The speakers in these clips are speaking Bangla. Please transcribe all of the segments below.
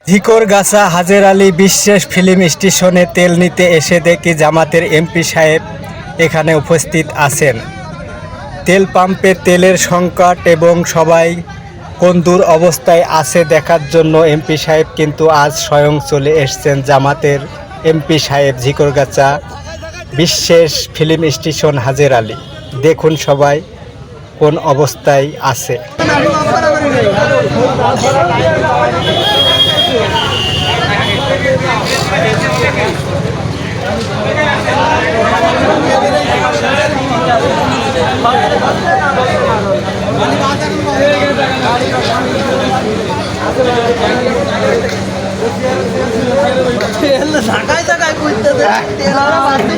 ঝিকরগাছা হাজের আলী বিশ্বাস ফিল্ম স্টেশনে তেল নিতে এসে দেখি জামাতের এমপি সাহেব এখানে উপস্থিত আছেন। তেল পাম্পে তেলের সংকট এবং সবাই কোন দূর অবস্থায় আছে দেখার জন্য এমপি সাহেব কিন্তু আজ স্বয়ং চলে এসেছেন জামাতের এমপি সাহেব ঝিকরগাছা বিশ্বাস ফিল্ম স্টেশন হাজের আলী। দেখুন সবাই কোন অবস্থায় আছে। ঢাকায় ঢাকায় করতেছে তেলারা বাঁচতে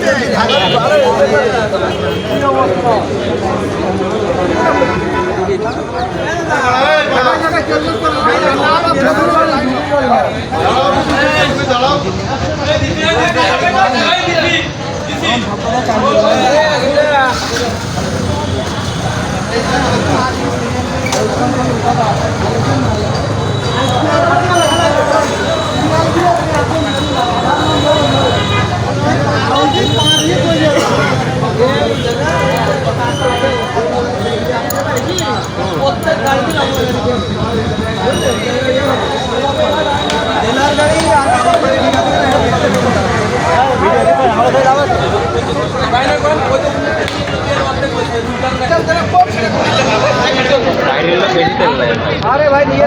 আরে ভাই নিয়ে